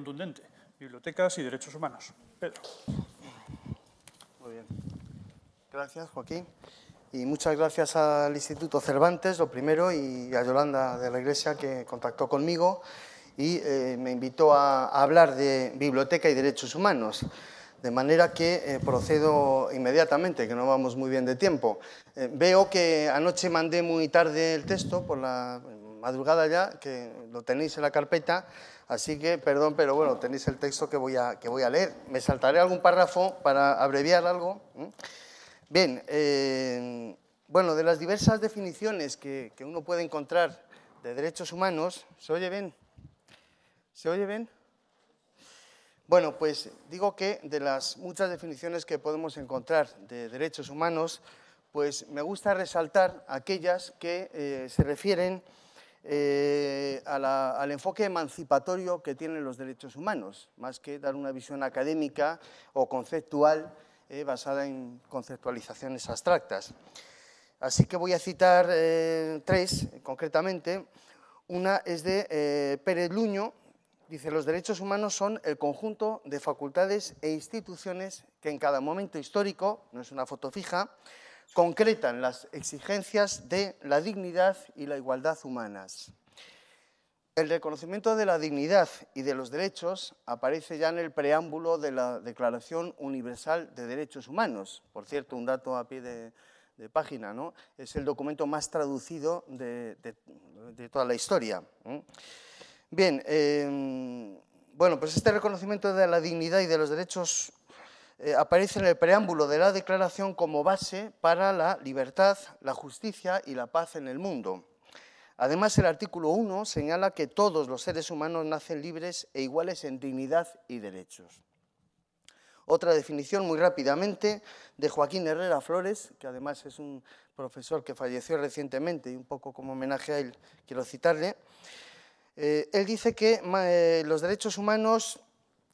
contundente. Bibliotecas y derechos humanos. Pedro. Muy bien. Gracias, Joaquín. Y muchas gracias al Instituto Cervantes, lo primero, y a Yolanda de la Iglesia, que contactó conmigo y me invitó a hablar de biblioteca y derechos humanos. De manera que procedo inmediatamente, que no vamos muy bien de tiempo. Veo que anoche mandé muy tarde el texto, por la madrugada ya, que lo tenéis en la carpeta, así que, perdón, pero bueno, tenéis el texto que voy a leer. Me saltaré algún párrafo para abreviar algo. Bien, bueno, de las diversas definiciones que uno puede encontrar de derechos humanos, ¿se oye bien? ¿Se oye bien? Bueno, pues digo que de las muchas definiciones que podemos encontrar de derechos humanos, pues me gusta resaltar aquellas que se refieren al enfoque emancipatorio que tienen los derechos humanos, más que dar una visión académica o conceptual basada en conceptualizaciones abstractas. Así que voy a citar tres, concretamente. Una es de Pérez Luño. Dice, los derechos humanos son el conjunto de facultades e instituciones que en cada momento histórico, no es una foto fija, concretan las exigencias de la dignidad y la igualdad humanas. El reconocimiento de la dignidad y de los derechos aparece ya en el preámbulo de la Declaración Universal de Derechos Humanos. Por cierto, un dato a pie de página, ¿no? Es el documento más traducido de toda la historia. Bien, bueno, pues este reconocimiento de la dignidad y de los derechos aparece en el preámbulo de la Declaración como base para la libertad, la justicia y la paz en el mundo. Además, el artículo 1 señala que todos los seres humanos nacen libres e iguales en dignidad y derechos. Otra definición, muy rápidamente, de Joaquín Herrera Flores, que además es un profesor que falleció recientemente y un poco como homenaje a él quiero citarle. Él dice que los derechos humanos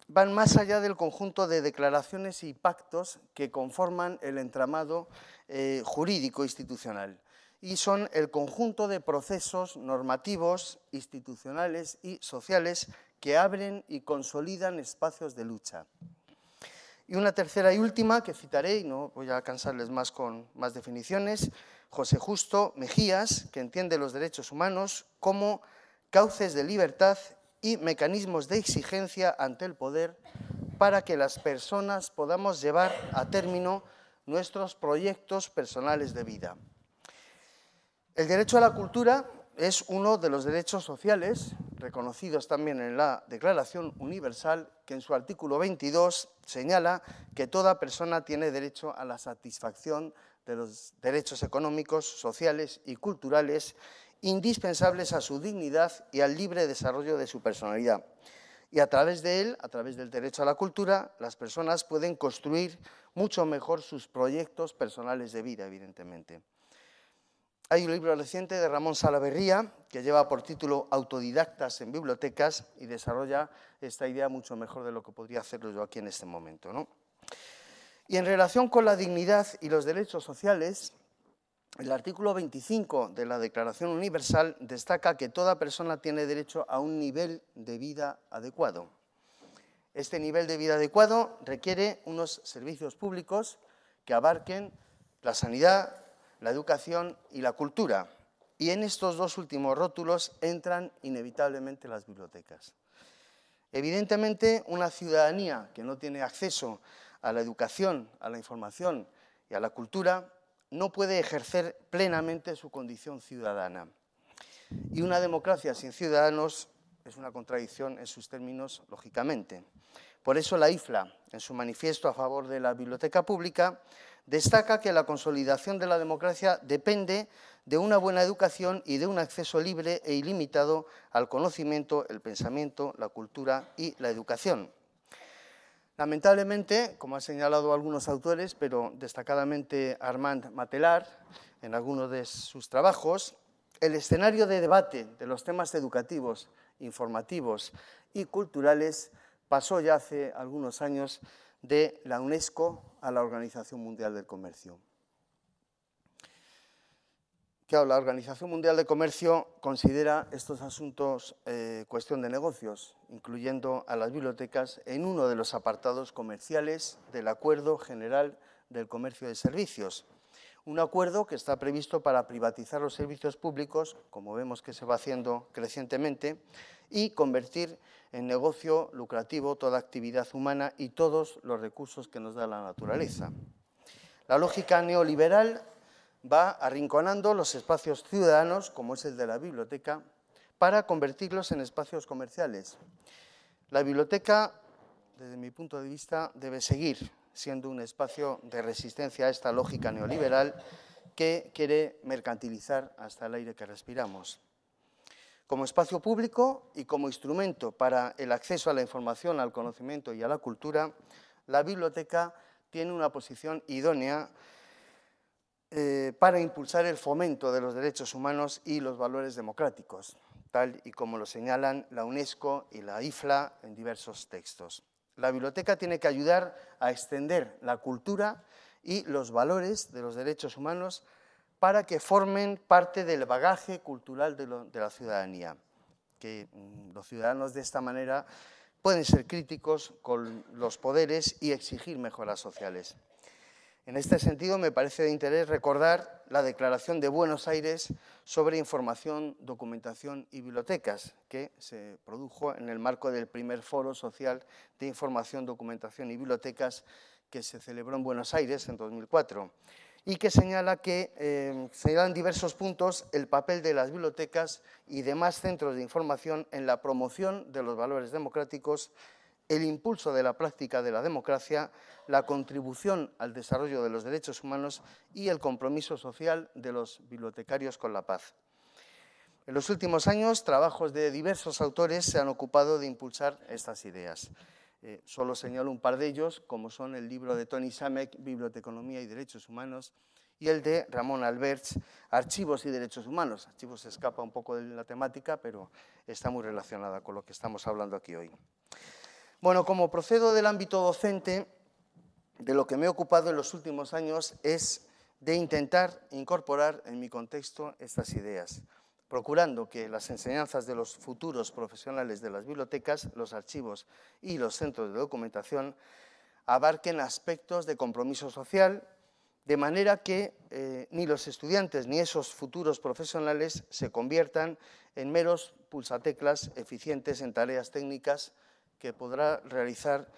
van más allá del conjunto de declaraciones y pactos que conforman el entramado jurídico institucional y son el conjunto de procesos normativos, institucionales y sociales que abren y consolidan espacios de lucha. Y una tercera y última que citaré, y no voy a cansarles más con más definiciones, José Justo Mejías, que entiende los derechos humanos como cauces de libertad y mecanismos de exigencia ante el poder para que las personas podamos llevar a término nuestros proyectos personales de vida. El derecho a la cultura es uno de los derechos sociales reconocidos también en la Declaración Universal, que en su artículo 22 señala que toda persona tiene derecho a la satisfacción de los derechos económicos, sociales y culturales indispensables a su dignidad y al libre desarrollo de su personalidad. Y a través de él, a través del derecho a la cultura, las personas pueden construir mucho mejor sus proyectos personales de vida, evidentemente. Hay un libro reciente de Ramón Salaverría que lleva por título Autodidactas en bibliotecas y desarrolla esta idea mucho mejor de lo que podría hacerlo yo aquí en este momento, ¿no? Y en relación con la dignidad y los derechos sociales, el artículo 25 de la Declaración Universal destaca que toda persona tiene derecho a un nivel de vida adecuado. Este nivel de vida adecuado requiere unos servicios públicos que abarquen la sanidad, la educación y la cultura. Y en estos dos últimos rótulos entran inevitablemente las bibliotecas. Evidentemente, una ciudadanía que no tiene acceso a la educación, a la información y a la cultura no puede ejercer plenamente su condición ciudadana. Y una democracia sin ciudadanos es una contradicción en sus términos, lógicamente. Por eso la IFLA, en su manifiesto a favor de la biblioteca pública, destaca que la consolidación de la democracia depende de una buena educación y de un acceso libre e ilimitado al conocimiento, el pensamiento, la cultura y la educación. Lamentablemente, como han señalado algunos autores, pero destacadamente Armand Matelar, en algunos de sus trabajos, el escenario de debate de los temas educativos, informativos y culturales pasó ya hace algunos años de la UNESCO a la Organización Mundial del Comercio. Claro, la Organización Mundial de Comercio considera estos asuntos cuestión de negocios, incluyendo a las bibliotecas en uno de los apartados comerciales del Acuerdo General del Comercio de Servicios. Un acuerdo que está previsto para privatizar los servicios públicos, como vemos que se va haciendo crecientemente, y convertir en negocio lucrativo toda actividad humana y todos los recursos que nos da la naturaleza. La lógica neoliberal va arrinconando los espacios ciudadanos, como es el de la biblioteca, para convertirlos en espacios comerciales. La biblioteca, desde mi punto de vista, debe seguir siendo un espacio de resistencia a esta lógica neoliberal que quiere mercantilizar hasta el aire que respiramos. Como espacio público y como instrumento para el acceso a la información, al conocimiento y a la cultura, la biblioteca tiene una posición idónea para impulsar el fomento de los derechos humanos y los valores democráticos, tal y como lo señalan la UNESCO y la IFLA en diversos textos. La biblioteca tiene que ayudar a extender la cultura y los valores de los derechos humanos para que formen parte del bagaje cultural de la ciudadanía, que los ciudadanos de esta manera pueden ser críticos con los poderes y exigir mejoras sociales. En este sentido, me parece de interés recordar la Declaración de Buenos Aires sobre información, documentación y bibliotecas, que se produjo en el marco del primer Foro Social de Información, Documentación y Bibliotecas que se celebró en Buenos Aires en 2004, y que señala que señalan diversos puntos el papel de las bibliotecas y demás centros de información en la promoción de los valores democráticos, el impulso de la práctica de la democracia, la contribución al desarrollo de los derechos humanos y el compromiso social de los bibliotecarios con la paz. En los últimos años, trabajos de diversos autores se han ocupado de impulsar estas ideas. Solo señalo un par de ellos, como son el libro de Tony Samek, Biblioteconomía y Derechos Humanos, y el de Ramón Alberts, Archivos y Derechos Humanos. Archivos se escapa un poco de la temática, pero está muy relacionada con lo que estamos hablando aquí hoy. Bueno, como procedo del ámbito docente, de lo que me he ocupado en los últimos años es de intentar incorporar en mi contexto estas ideas, procurando que las enseñanzas de los futuros profesionales de las bibliotecas, los archivos y los centros de documentación abarquen aspectos de compromiso social, de manera que ni los estudiantes ni esos futuros profesionales se conviertan en meros pulsateclas eficientes en tareas técnicas que podrá realizar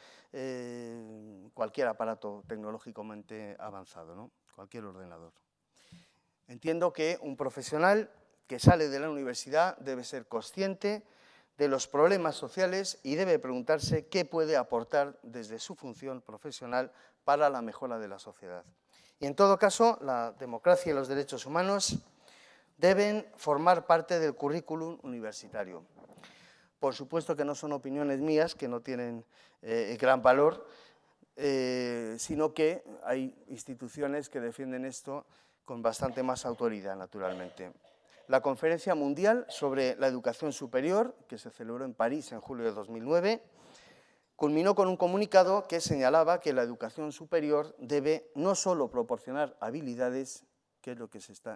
cualquier aparato tecnológicamente avanzado, ¿no? Cualquier ordenador. Entiendo que un profesional que sale de la universidad debe ser consciente de los problemas sociales y debe preguntarse qué puede aportar desde su función profesional para la mejora de la sociedad. Y en todo caso, la democracia y los derechos humanos deben formar parte del currículum universitario. Por supuesto que no son opiniones mías, que no tienen gran valor, sino que hay instituciones que defienden esto con bastante más autoridad, naturalmente. La Conferencia Mundial sobre la Educación Superior, que se celebró en París en julio de 2009, culminó con un comunicado que señalaba que la educación superior debe no solo proporcionar habilidades, que es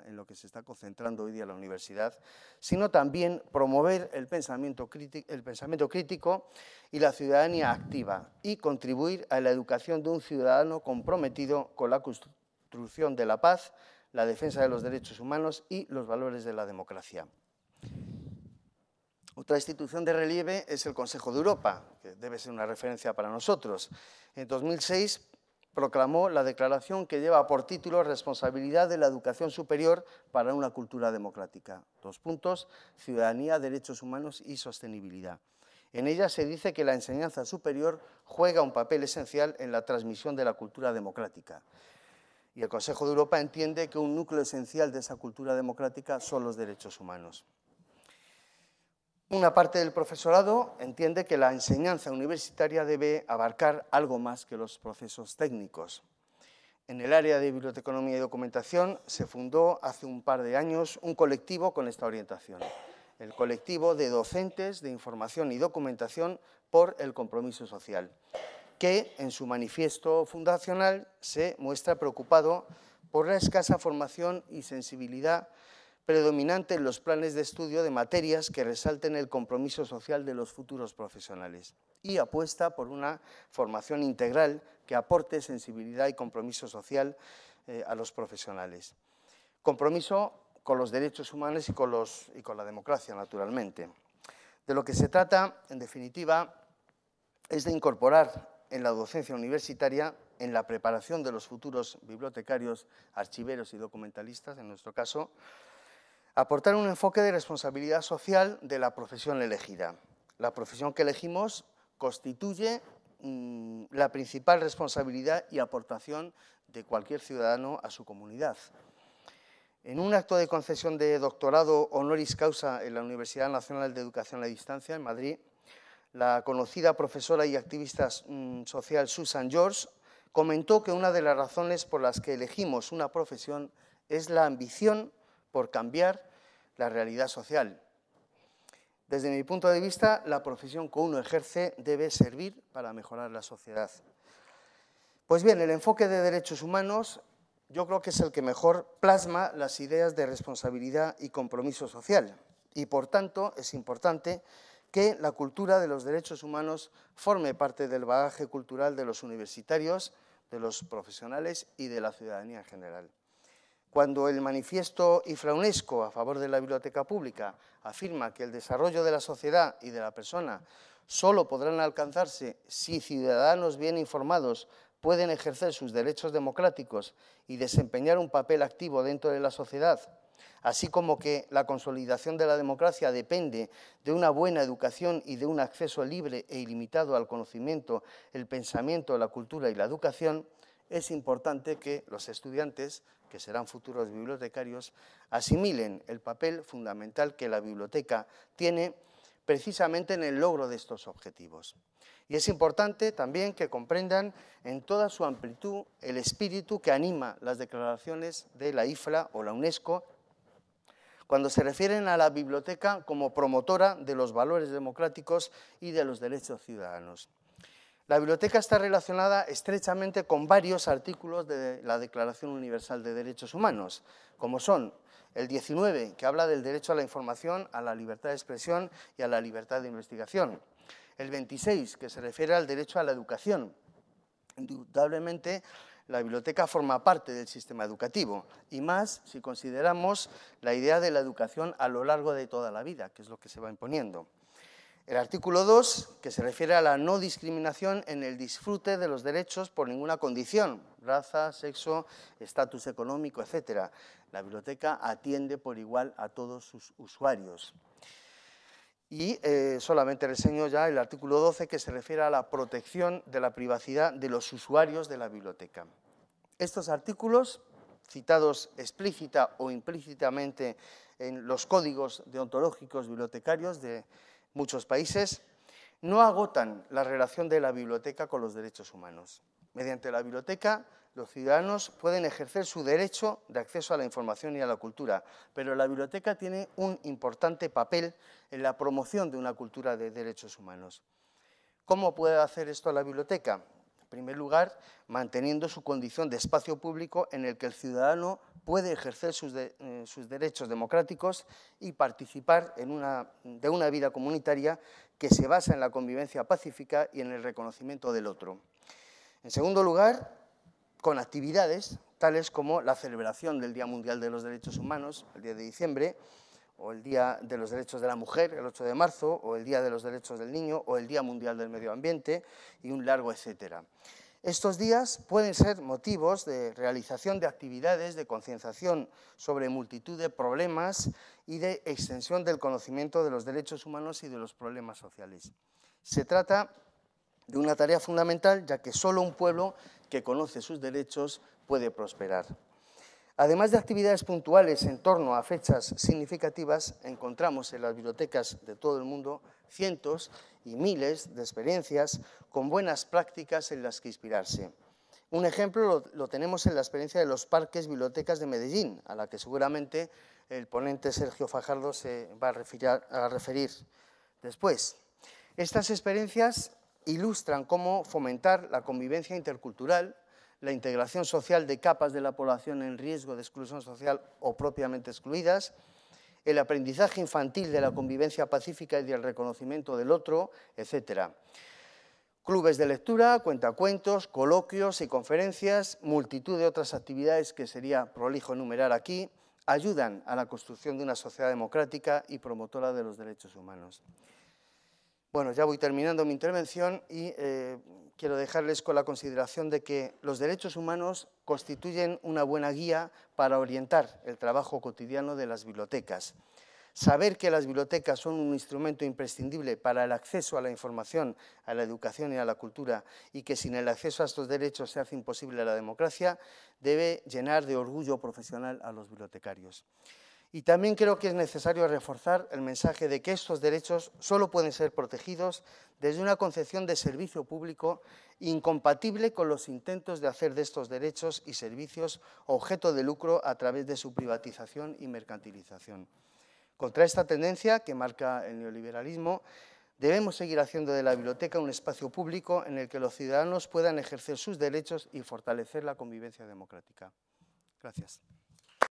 en lo que se está concentrando hoy día la universidad, sino también promover el pensamiento crítico y la ciudadanía activa y contribuir a la educación de un ciudadano comprometido con la construcción de la paz, la defensa de los derechos humanos y los valores de la democracia. Otra institución de relieve es el Consejo de Europa, que debe ser una referencia para nosotros. En 2006 proclamó la declaración que lleva por título Responsabilidad de la educación superior para una cultura democrática. 2 puntos, ciudadanía, derechos humanos y sostenibilidad. En ella se dice que la enseñanza superior juega un papel esencial en la transmisión de la cultura democrática. Y el Consejo de Europa entiende que un núcleo esencial de esa cultura democrática son los derechos humanos. Una parte del profesorado entiende que la enseñanza universitaria debe abarcar algo más que los procesos técnicos. En el área de biblioteconomía y documentación se fundó hace un par de años un colectivo con esta orientación, el colectivo de docentes de información y documentación por el compromiso social, que en su manifiesto fundacional se muestra preocupado por la escasa formación y sensibilidad predominante en los planes de estudio de materias que resalten el compromiso social de los futuros profesionales y apuesta por una formación integral que aporte sensibilidad y compromiso social a los profesionales. Compromiso con los derechos humanos y con la democracia, naturalmente. De lo que se trata, en definitiva, es de incorporar en la docencia universitaria, en la preparación de los futuros bibliotecarios, archiveros y documentalistas, en nuestro caso, aportar un enfoque de responsabilidad social de la profesión elegida. La profesión que elegimos constituye la principal responsabilidad y aportación de cualquier ciudadano a su comunidad. En un acto de concesión de doctorado honoris causa en la Universidad Nacional de Educación a Distancia, en Madrid, la conocida profesora y activista social Susan George comentó que una de las razones por las que elegimos una profesión es la ambición por cambiar la realidad social. Desde mi punto de vista, la profesión que uno ejerce debe servir para mejorar la sociedad. Pues bien, el enfoque de derechos humanos yo creo que es el que mejor plasma las ideas de responsabilidad y compromiso social y, por tanto, es importante que la cultura de los derechos humanos forme parte del bagaje cultural de los universitarios, de los profesionales y de la ciudadanía en general. Cuando el manifiesto IFRA-UNESCO a favor de la biblioteca pública afirma que el desarrollo de la sociedad y de la persona solo podrán alcanzarse si ciudadanos bien informados pueden ejercer sus derechos democráticos y desempeñar un papel activo dentro de la sociedad, así como que la consolidación de la democracia depende de una buena educación y de un acceso libre e ilimitado al conocimiento, el pensamiento, la cultura y la educación, es importante que los estudiantes, que serán futuros bibliotecarios, asimilen el papel fundamental que la biblioteca tiene precisamente en el logro de estos objetivos. Y es importante también que comprendan en toda su amplitud el espíritu que anima las declaraciones de la IFRA o la UNESCO cuando se refieren a la biblioteca como promotora de los valores democráticos y de los derechos ciudadanos. La biblioteca está relacionada estrechamente con varios artículos de la Declaración Universal de Derechos Humanos, como son el 19, que habla del derecho a la información, a la libertad de expresión y a la libertad de investigación. El 26, que se refiere al derecho a la educación. Indudablemente, la biblioteca forma parte del sistema educativo, y más si consideramos la idea de la educación a lo largo de toda la vida, que es lo que se va imponiendo. El artículo 2, que se refiere a la no discriminación en el disfrute de los derechos por ninguna condición, raza, sexo, estatus económico, etc. La biblioteca atiende por igual a todos sus usuarios. Y solamente reseño ya el artículo 12, que se refiere a la protección de la privacidad de los usuarios de la biblioteca. Estos artículos, citados explícita o implícitamente en los códigos deontológicos bibliotecarios de muchos países, no agotan la relación de la biblioteca con los derechos humanos. Mediante la biblioteca, los ciudadanos pueden ejercer su derecho de acceso a la información y a la cultura, pero la biblioteca tiene un importante papel en la promoción de una cultura de derechos humanos. ¿Cómo puede hacer esto la biblioteca? En primer lugar, manteniendo su condición de espacio público en el que el ciudadano puede ejercer sus derechos democráticos y participar de una vida comunitaria que se basa en la convivencia pacífica y en el reconocimiento del otro. En segundo lugar, con actividades tales como la celebración del Día Mundial de los Derechos Humanos, el 10 de diciembre, o el Día de los Derechos de la Mujer, el 8 de marzo, o el Día de los Derechos del Niño, o el Día Mundial del Medio Ambiente, y un largo etcétera. Estos días pueden ser motivos de realización de actividades de concienciación sobre multitud de problemas y de extensión del conocimiento de los derechos humanos y de los problemas sociales. Se trata de una tarea fundamental, ya que solo un pueblo que conoce sus derechos puede prosperar. Además de actividades puntuales en torno a fechas significativas, encontramos en las bibliotecas de todo el mundo cientos y miles de experiencias con buenas prácticas en las que inspirarse. Un ejemplo lo tenemos en la experiencia de los parques bibliotecas de Medellín, a la que seguramente el ponente Sergio Fajardo se va a referir después. Estas experiencias ilustran cómo fomentar la convivencia intercultural, la integración social de capas de la población en riesgo de exclusión social o propiamente excluidas, el aprendizaje infantil de la convivencia pacífica y del reconocimiento del otro, etc. Clubes de lectura, cuentacuentos, coloquios y conferencias, multitud de otras actividades que sería prolijo enumerar aquí, ayudan a la construcción de una sociedad democrática y promotora de los derechos humanos. Bueno, ya voy terminando mi intervención y quiero dejarles con la consideración de que los derechos humanos constituyen una buena guía para orientar el trabajo cotidiano de las bibliotecas. Saber que las bibliotecas son un instrumento imprescindible para el acceso a la información, a la educación y a la cultura, y que sin el acceso a estos derechos se hace imposible la democracia, debe llenar de orgullo profesional a los bibliotecarios. Y también creo que es necesario reforzar el mensaje de que estos derechos solo pueden ser protegidos desde una concepción de servicio público incompatible con los intentos de hacer de estos derechos y servicios objeto de lucro a través de su privatización y mercantilización. Contra esta tendencia que marca el neoliberalismo, debemos seguir haciendo de la biblioteca un espacio público en el que los ciudadanos puedan ejercer sus derechos y fortalecer la convivencia democrática. Gracias.